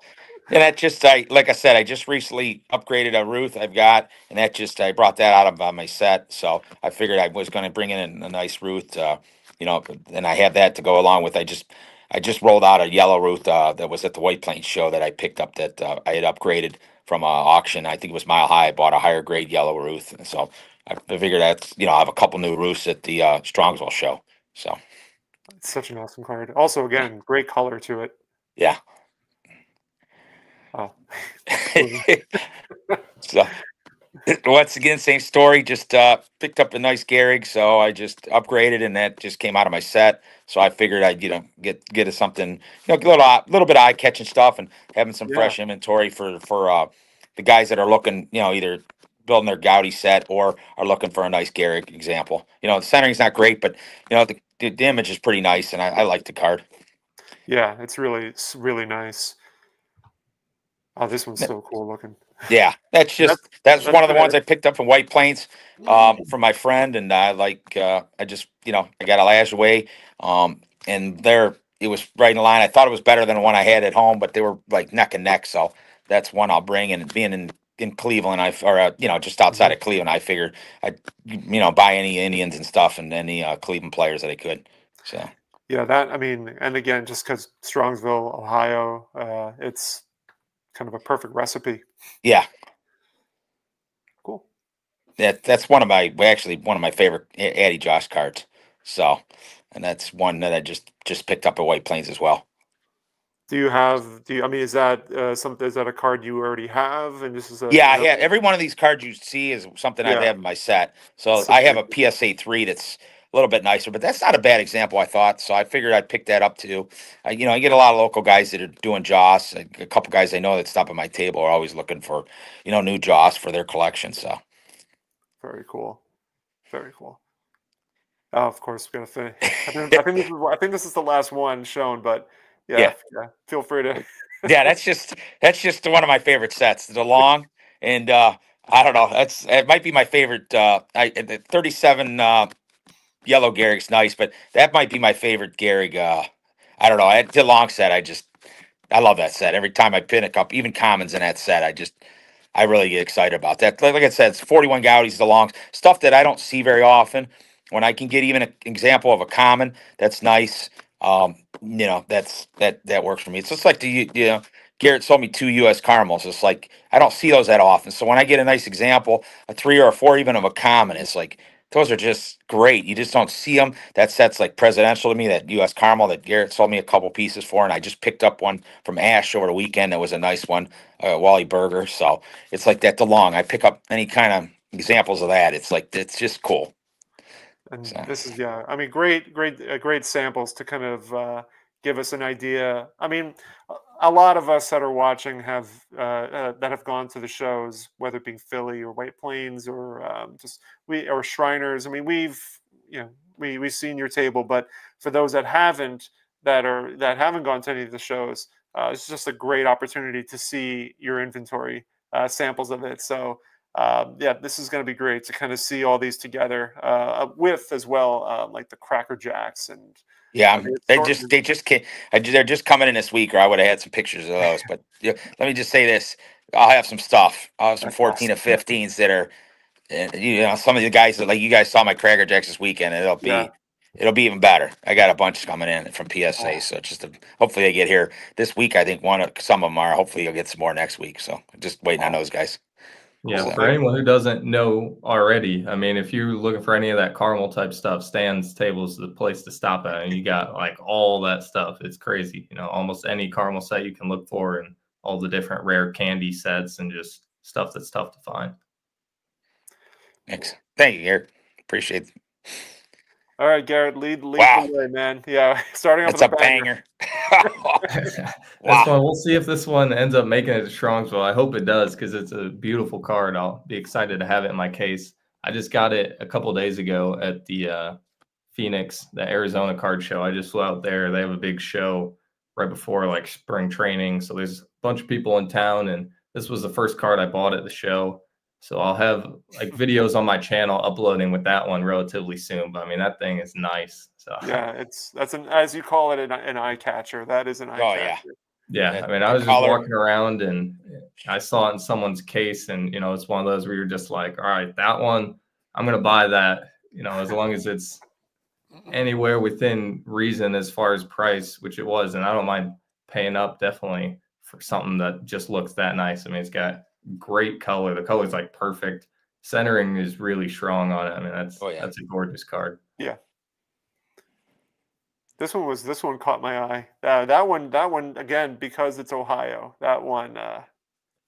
C: And that just, like I said, I just recently upgraded a Ruth I've got, and I brought that out of my set. So I figured I was going to bring in a nice Ruth, and I have that to go along with. I just rolled out a yellow Ruth that was at the White Plains show that I picked up that I had upgraded from auction. I think it was Mile High. I bought a higher grade yellow Ruth, and so I figured I have a couple new Ruths at the Strongsville show. So
B: It's such an awesome card. Also, again, great color to it.
C: yeah.
B: Oh.
C: So once again, same story. Just picked up a nice Gehrig, so I just upgraded, and that just came out of my set. So I figured I'd get something, a little bit eye catching stuff, and having some
B: Yeah.
C: fresh inventory for the guys that are looking, either building their Gaudi set or are looking for a nice Gehrig example. The centering's not great, but the image is pretty nice, and I like the card.
B: Yeah, it's really nice. Oh, this one's so cool looking.
C: Yeah, that's one of the ones I picked up from White Plains from my friend, and I got a lash away, and it was right in line. I thought it was better than the one I had at home, but they were like neck and neck. So that's one I'll bring. And being in Cleveland, just outside of Cleveland, I figured I'd buy any Indians and stuff and any Cleveland players that I could. So
B: yeah, and again, just because Strongsville, Ohio, it's kind of a perfect recipe.
C: Yeah.
B: Cool.
C: That's one of my favorite Addy Josh cards. So, and that's one that I just picked up at White Plains as well.
B: Is that is that a card you already have? And this is
C: yeah, every one of these cards you see is something I have in my set. So I have a PSA 3 that's a little bit nicer, but that's not a bad example, I thought. So I figured I'd pick that up too. I get a lot of local guys that are doing Joss. A couple guys I know that stop at my table are always looking for, new Joss for their collection. So
B: very cool. Very cool. Oh, of course, we're gonna finish. I think this is the last one shown, but yeah. Feel free to.
C: Yeah, that's just one of my favorite sets. The long and I don't know. It might be my favorite. The 37 yellow Gehrig's nice, but that might be my favorite Gehrig. I don't know. The long set, I love that set. Every time I pin a couple, even commons in that set, I really get excited about that. Like I said, it's 41 Gaudis, the long stuff that I don't see very often. When I can get even an example of a common, that's nice. That works for me. It's just like Garrett sold me 2 U.S. caramels. It's like I don't see those that often. So when I get a nice example, a 3 or a 4 even of a common, it's like those are just great. You just don't see them. That set's like presidential to me. That U.S. caramel that Garrett sold me a couple pieces for, and I just picked up one from Ash over the weekend. That was a nice one, Wally Burger. So it's like that. DeLong. I pick up any kind of examples of that. It's like it's just cool.
B: And this is great samples to kind of give us an idea. I mean, a lot of us that are watching have gone to the shows, whether it be Philly or White Plains or or Shriners. I mean, we've seen your table, but for those that haven't gone to any of the shows, it's just a great opportunity to see your inventory, samples of it. So. This is going to be great to kind of see all these together with as well, like the Cracker Jacks and
C: they just can't. They're just coming in this week, or I would have had some pictures of those. But let me just say this: I'll have some stuff. I'll have some 14 of 15s that are, some of the guys that like you guys saw my Cracker Jacks this weekend. It'll be even better. I got a bunch coming in from PSA, so hopefully they get here this week. I think some of them are. Hopefully you'll get some more next week. So just waiting on those guys.
D: Yeah, for anyone who doesn't know already, I mean, if you're looking for any of that caramel type stuff, Stan's Table is the place to stop at. And you got like all that stuff. It's crazy. Almost any caramel set you can look for and all the different rare candy sets and just stuff that's tough to find.
C: Thanks. Thank you, Garrett. Appreciate it.
B: All right, Garrett, lead the way, man. Yeah, starting off with a banger.
D: This one, we'll see if this one ends up making it to Strongsville. I hope it does because it's a beautiful card. I'll be excited to have it in my case. I just got it a couple days ago at the Phoenix, the Arizona card show. I just flew out there. They have a big show right before like spring training. So there's a bunch of people in town, and this was the first card I bought at the show. So I'll have like videos on my channel uploading with that one relatively soon. But I mean, that thing is nice. So
B: yeah, that's as you call it, an eye catcher. That is an eye catcher.
D: Yeah, I mean, I was just walking around and I saw it in someone's case, and you know, it's one of those where you're just like, all right, that one, I'm gonna buy that, you know, as long as it's anywhere within reason as far as price, which it was, and I don't mind paying up definitely for something that just looks that nice. I mean, it's got great color. The color's like perfect. Centering is really strong on it. I mean, that's a gorgeous card.
B: Yeah. This one caught my eye. That one again, because it's Ohio. That one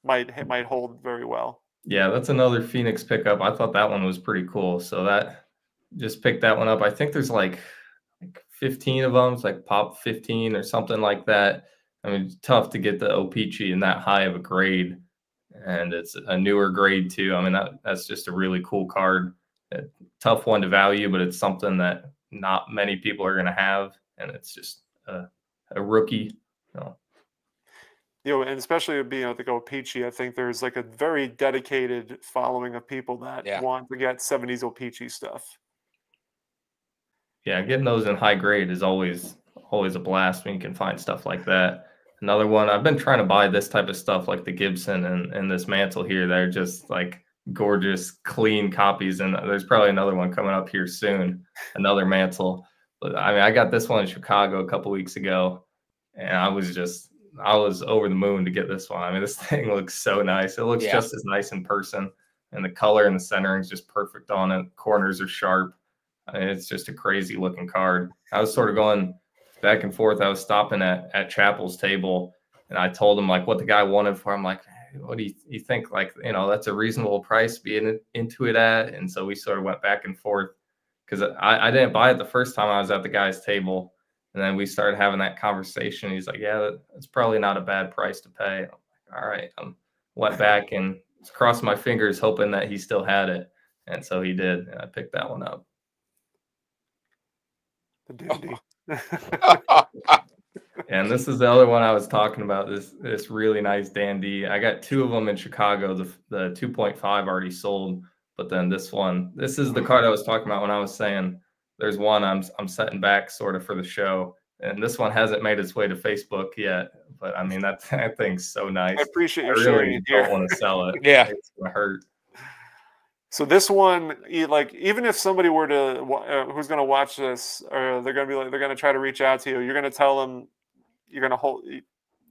B: might hold very well.
D: Yeah, that's another Phoenix pickup. I thought that one was pretty cool. So that just picked that one up. I think there's like 15 of them. It's like pop 15 or something like that. I mean, it's tough to get the O-Pee-Chee in that high of a grade, and it's a newer grade too. I mean, that's just a really cool card. A tough one to value, but it's something that not many people are going to have, and it's just a rookie.
B: You know, and especially being able to go Peachy, I think there's like a very dedicated following of people that want to get 70s O-Pee-Chee stuff.
D: Yeah, getting those in high grade is always a blast when you can find stuff like that. Another one, I've been trying to buy this type of stuff like the Gibson and this mantle here. They're just like gorgeous, clean copies. And there's probably another one coming up here soon, another mantle. But I mean, I got this one in Chicago a couple weeks ago, and I was over the moon to get this one. I mean, this thing looks so nice. It looks just as nice in person, and the color and the centering is just perfect on it. Corners are sharp. I mean, it's just a crazy looking card. I was sort of going back and forth. I was stopping at Chapel's table, and I told him like what the guy wanted for. I'm like, hey, what do you think? Like, you know, that's a reasonable price being into it at. And so we sort of went back and forth because I didn't buy it the first time I was at the guy's table. And then we started having that conversation. He's like, yeah, that's probably not a bad price to pay. I'm like, all right. Went back and crossed my fingers hoping that he still had it. And so he did. And I picked that one up.
B: The dandy.
D: And this is the other one I was talking about, this really nice dandy. I got two of them in Chicago. The 2.5 already sold, but then this is the card I was talking about when I was saying there's one I'm setting back sort of for the show, and this one hasn't made its way to Facebook yet. But I mean, that thing's so nice.
B: I appreciate you
D: really
B: sharing it here.
D: Don't want to sell it.
C: Yeah,
D: it's gonna hurt.
B: So this one, like, even if somebody were to who's going to watch this, or they're going to try to reach out to you, you're going to tell them you're going to hold.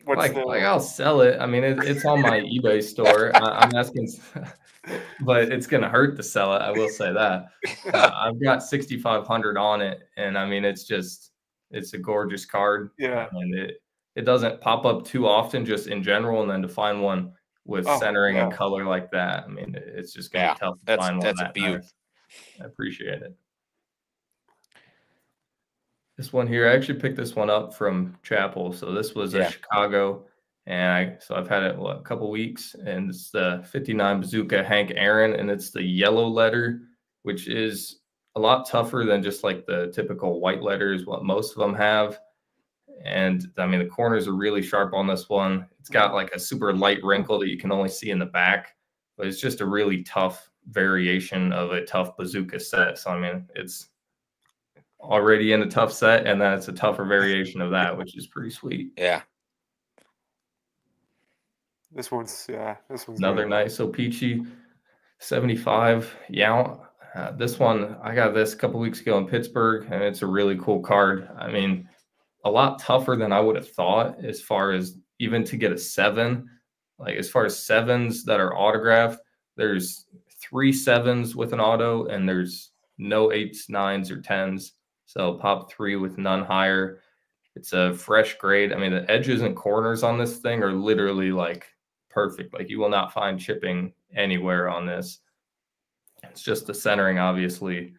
D: Like I'll sell it. I mean, it's on my eBay store. I'm asking, but it's going to hurt to sell it. I will say that. I've got 6,500 on it, and I mean, it's a gorgeous card.
B: Yeah,
D: and it doesn't pop up too often, just in general, and then to find one with centering and color like that, I mean, it's just gonna be tough to find one. That's a beauty. Nice. I appreciate it. This one here, I actually picked this one up from Chapel. So this was a Chicago, and I've had it a couple weeks, and it's the 59 Bazooka Hank Aaron, and it's the yellow letter, which is a lot tougher than just like the typical white letters, what most of them have. And I mean, the corners are really sharp on this one. It's got like a super light wrinkle that you can only see in the back, but it's just a really tough variation of a tough bazooka set. So I mean, it's already in a tough set, and then it's a tougher variation of that, which is pretty sweet.
C: Yeah.
B: This one's
D: another nice O-Pee-Chee 75 Yount. This one, I got this a couple weeks ago in Pittsburgh, and it's a really cool card. I mean, a lot tougher than I would have thought as far as even to get a 7. Like as far as 7s that are autographed, there's 3 7s with an auto, and there's no 8s, 9s, or 10s. So pop 3 with none higher. It's a fresh grade. I mean, the edges and corners on this thing are literally like perfect. Like you will not find chipping anywhere on this. It's just the centering, obviously.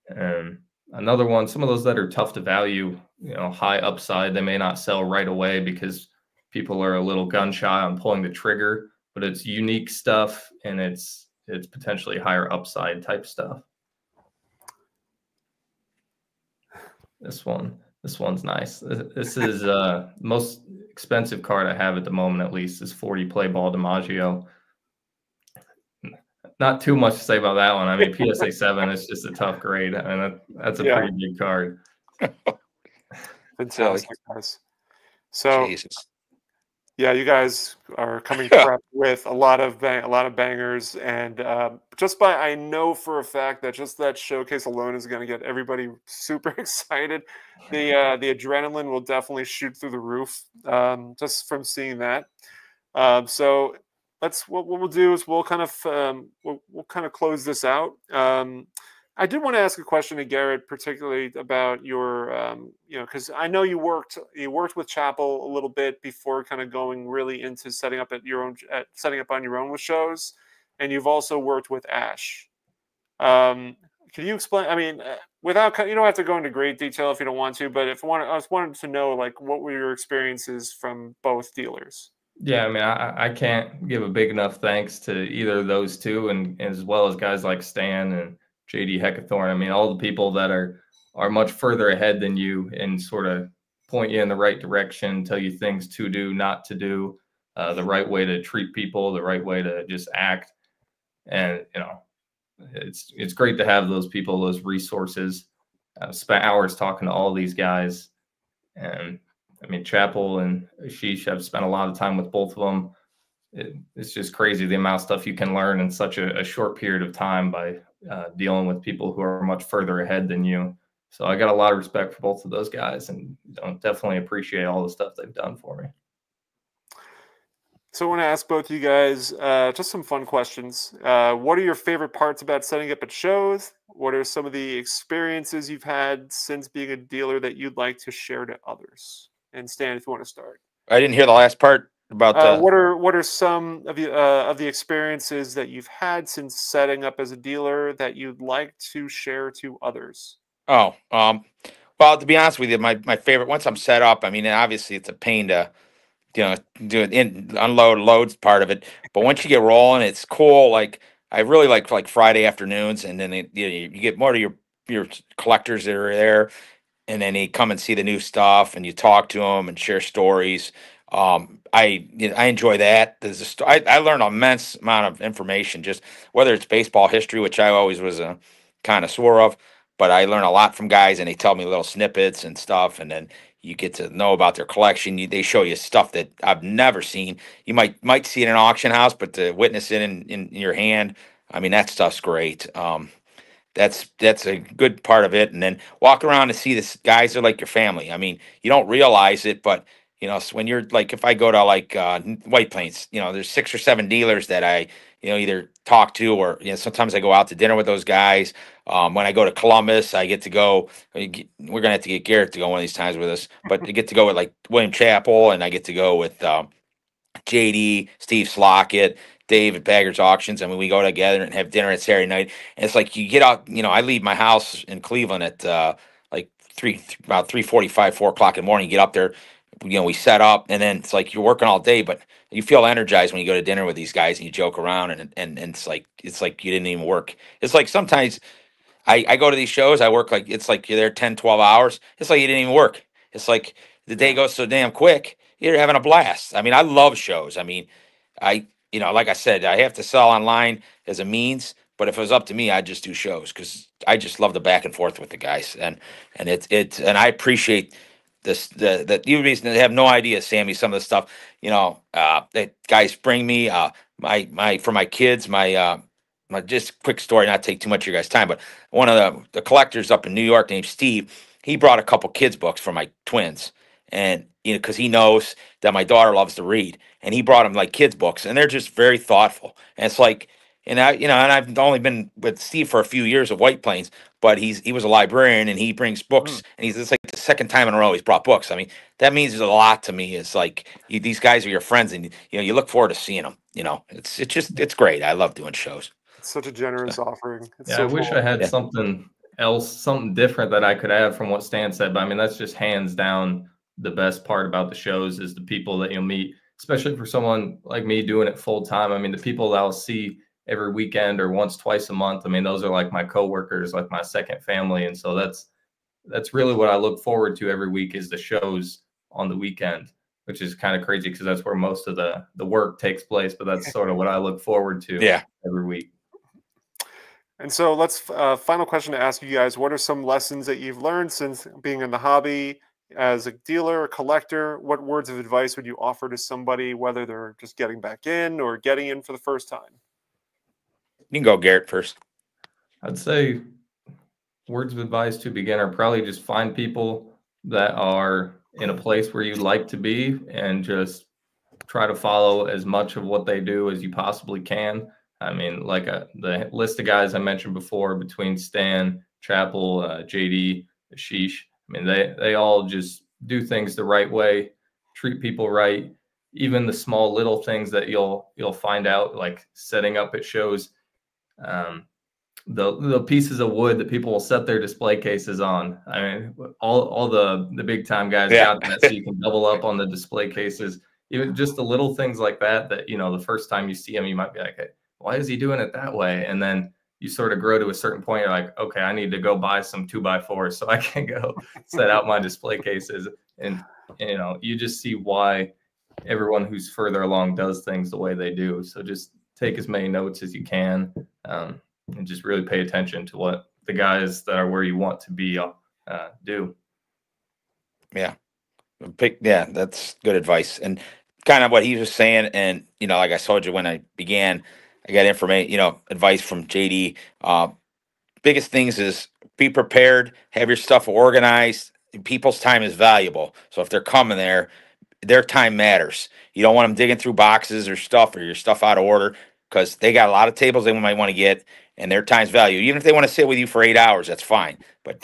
D: And another one, some of those that are tough to value, you know, high upside, they may not sell right away because people are a little gun shy on pulling the trigger, but it's unique stuff, and it's potentially higher upside type stuff. This one's nice. This is most expensive card I have at the moment, at least, is 40 Play Ball DiMaggio. Not too much to say about that one. I mean, PSA 7 is just a tough grade. I mean, that's a pretty big card.
B: Fantastic. So
C: Jesus.
B: Yeah, you guys are coming prepped with a lot of bangers, and I know for a fact that just that showcase alone is going to get everybody super excited. The adrenaline will definitely shoot through the roof just from seeing that. So what we'll do is we'll kind of we'll kind of close this out. I did want to ask a question to Garrett, particularly about your, because I know you worked with Chapel a little bit before kind of going really into setting up setting up on your own with shows, and you've also worked with Ash. Can you explain? I mean, without you don't have to go into great detail if you don't want to, but I just wanted to know like what were your experiences from both dealers?
D: Yeah, I mean, I can't give a big enough thanks to either of those two, and as well as guys like Stan and JD Heckathorn. I mean, all the people that are much further ahead than you and sort of point you in the right direction, tell you things to do, not to do, the right way to treat people, the right way to just act. And it's great to have those people, those resources. I've spent hours talking to all these guys, and I mean, Chapel and Ashish, I've spent a lot of time with both of them. It's just crazy the amount of stuff you can learn in such a short period of time by dealing with people who are much further ahead than you. So I got a lot of respect for both of those guys, and definitely appreciate all the stuff they've done for me.
B: So I want to ask both you guys just some fun questions. What are your favorite parts about setting up at shows? What are some of the experiences you've had since being a dealer that you'd like to share to others? And Stan, if you want to start.
C: I didn't hear the last part about the.
B: What are some of the experiences that you've had since setting up as a dealer that you'd like to share to others?
C: Oh, well, to be honest with you, my favorite, once I'm set up, I mean, obviously it's a pain to, do it unload loads part of it. But once you get rolling, it's cool. Like I really like Friday afternoons, and then you get more of your collectors that are there, and then they come and see the new stuff, and you talk to them and share stories. I enjoy that. I learn an immense amount of information, just whether it's baseball history, which I always was a connoisseur of, but I learn a lot from guys, and they tell me little snippets and stuff, and then you get to know about their collection. They show you stuff that I've never seen. You might see it in an auction house, but to witness it in your hand, I mean, that stuff's great. That's a good part of it. And then walk around and see this guys are like your family. I mean, you don't realize it, but so when you're like, if I go to like White Plains, there's 6 or 7 dealers that I, either talk to, or sometimes I go out to dinner with those guys. When I go to Columbus, I get to go. We're gonna have to get Garrett to go one of these times with us, but I get to go with like William Chappell, and I get to go with JD, Steve Slockett, Dave at Baggers Auctions. I mean, we go together and have dinner at Saturday night. And it's like you get out, I leave my house in Cleveland at like about 3:45, 4 o'clock in the morning. You get up there, we set up, and then it's like you're working all day, but you feel energized when you go to dinner with these guys and you joke around, and it's like you didn't even work. It's like sometimes I go to these shows, I work like it's like you're there 10, 12 hours. It's like you didn't even work. It's like the day goes so damn quick. You're having a blast. I mean, I love shows. I mean, like I said, I have to sell online as a means, but if it was up to me, I'd just do shows because I just love the back and forth with the guys, and and I appreciate this. That you have no idea, Sammy, some of the stuff that guys bring me. For my kids, my just quick story, not take too much of your guys' time, but one of the collectors up in New York named Steve, he brought a couple kids books for my twins, and because he knows that my daughter loves to read, and he brought them like kids books, and they're just very thoughtful. And it's like, and I've only been with Steve for a few years of White Plains, but he was a librarian, and he brings books, and it's like the second time in a row he's brought books. I mean, that means a lot to me. It's like these guys are your friends, and you look forward to seeing them. It's great. I love doing shows.
B: It's such a generous offering. It's
D: Yeah,
B: so
D: I wish
B: cool.
D: I had something else, something different that I could add from what Stan said. But I mean, that's just hands down the best part about the shows is the people that you'll meet, especially for someone like me doing it full time. I mean, the people that I'll see every weekend or once, twice a month. I mean, those are like my coworkers, like my second family. And so that's really what I look forward to every week is the shows on the weekend, which is kind of crazy because that's where most of the work takes place. But that's sort of what I look forward to every week.
B: And so let's final question to ask you guys: what are some lessons that you've learned since being in the hobby? as a dealer or collector, what words of advice would you offer to somebody, whether they're just getting back in or getting in for the first time?
C: You can go, Garrett, first.
D: I'd say words of advice to beginner, probably just find people that are in a place where you'd like to be and just try to follow as much of what they do as you possibly can. I mean, like the list of guys I mentioned before, between Stan, Chappell, JD, Ashish, I mean, they all just do things the right way, treat people right. Even the small little things that you'll find out, like setting up at shows, the pieces of wood that people will set their display cases on. I mean, all the big time guys got that, so you can double up on the display cases. Even just the little things like that, the first time you see them, you might be like, hey, why is he doing it that way? And then you sort of grow to a certain point. You're like, okay, I need to go buy some 2x4s so I can go set out my display cases. And, you just see why everyone who's further along does things the way they do. So just take as many notes as you can, and just really pay attention to what the guys that are where you want to be do.
C: Yeah. That's good advice. And kind of what he was saying. And, like I told you when I began, I got advice from JD. Biggest things is be prepared, have your stuff organized. People's time is valuable. So if they're coming there, their time matters. You don't want them digging through boxes or your stuff out of order, because they got a lot of tables they might want to get, and their time's value. Even if they want to sit with you for 8 hours, that's fine. But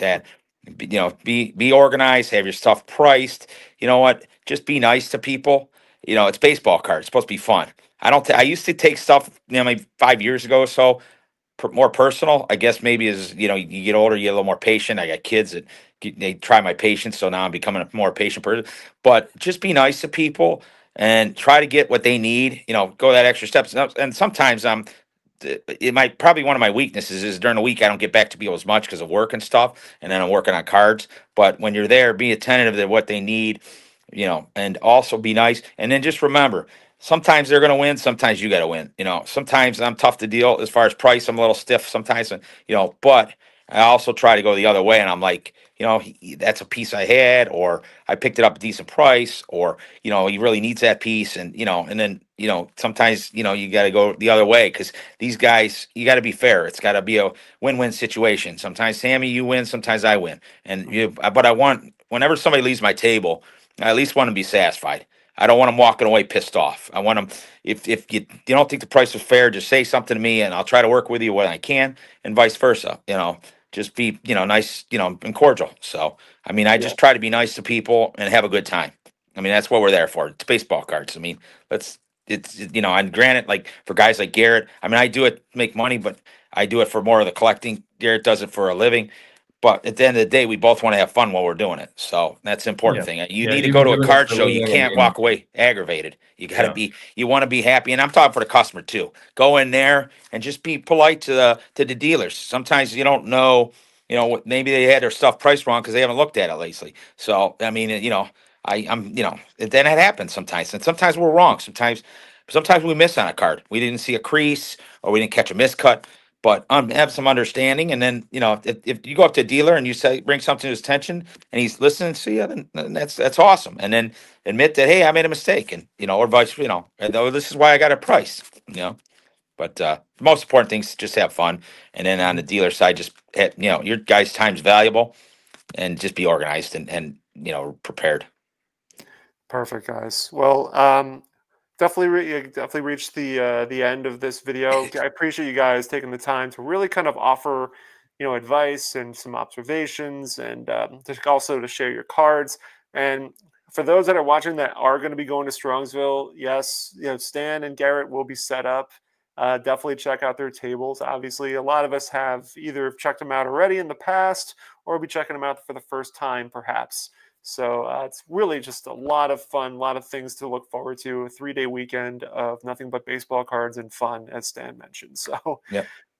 C: be organized, have your stuff priced. You know what? Just be nice to people. It's baseball cards. It's supposed to be fun. I used to take stuff, maybe 5 years ago or so, more personal. I guess maybe as you get older, you get a little more patient. I got kids that they try my patience, so now I'm becoming a more patient person. But just be nice to people and try to get what they need. Go that extra steps. And sometimes probably one of my weaknesses is during the week I don't get back to people as much because of work and stuff, and then I'm working on cards. But when you're there, be attentive to what they need, and also be nice. And then just remember, sometimes they're going to win, sometimes you got to win. Sometimes I'm tough to deal as far as price. I'm a little stiff sometimes, but I also try to go the other way, and I'm like, that's a piece I had, or I picked it up at a decent price, or, he really needs that piece. And, and then, sometimes, you got to go the other way, because these guys, you got to be fair. It's got to be a win-win situation. Sometimes, Sammy, you win, sometimes I win. But I want, whenever somebody leaves my table, I at least want to be satisfied. I don't want them walking away pissed off. I want them, if you don't think the price is fair, just say something to me, and I'll try to work with you when I can, and vice versa. Just be, nice, and cordial. So, I just try to be nice to people and have a good time. That's what we're there for. It's baseball cards. And granted, like for guys like Garrett, I do it to make money, but I do it for more of the collecting. Garrett does it for a living. But at the end of the day, we both want to have fun while we're doing it. So that's the important thing. You need to go to a card show. You can't walk away aggravated. You got to you want to be happy. And I'm talking for the customer too. Go in there and just be polite to the dealers. Sometimes you don't know, maybe they had their stuff priced wrong because they haven't looked at it lately. So, I'm, then it happens sometimes. And sometimes we're wrong. Sometimes we miss on a card. We didn't see a crease, or we didn't catch a miscut. But have some understanding, and then if you go up to a dealer and you bring something to his attention, and he's listening to you, then that's awesome. And then admit that, hey, I made a mistake, and or vice, and this is why I got a price, But the most important thing is just have fun, and then on the dealer side, just your guys' time's valuable, and just be organized and prepared.
B: Perfect, guys. Well, definitely reached the end of this video. I appreciate you guys taking the time to really kind of offer, advice and some observations, and also to share your cards. And for those that are watching that are going to be going to Strongsville, yes, Stan and Garrett will be set up. Definitely check out their tables. Obviously, a lot of us have either checked them out already in the past, or will be checking them out for the first time, perhaps. So it's really just a lot of fun, a lot of things to look forward to. A 3-day weekend of nothing but baseball cards and fun, as Stan mentioned. So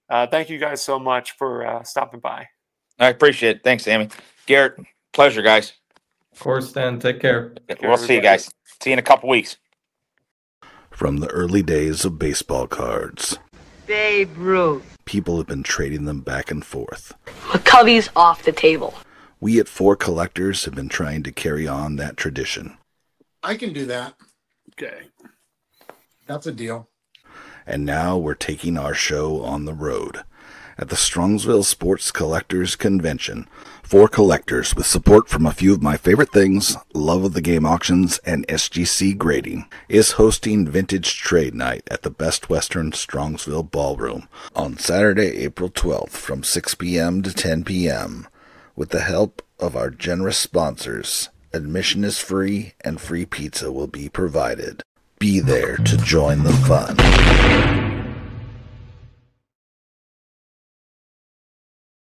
B: thank you guys so much for stopping by.
C: I appreciate it. Thanks, Sammy. Garrett, pleasure, guys.
D: Of course, Stan. Take care.
C: We'll see you guys. See you in a couple weeks.
A: From the early days of baseball cards,
E: Babe Ruth.
A: people have been trading them back and forth.
E: McCovey's off the table.
A: We at Four Collectors have been trying to carry on that tradition.
E: I can do that.
F: Okay.
E: That's a deal.
A: And now we're taking our show on the road. At the Strongsville Sports Collectors Convention, Four Collectors, with support from a few of my favorite things, Love of the Game Auctions, and SGC Grading, is hosting Vintage Trade Night at the Best Western Strongsville Ballroom on Saturday, April 12th from 6 p.m. to 10 p.m. With the help of our generous sponsors, admission is free and free pizza will be provided. Be there to join the fun.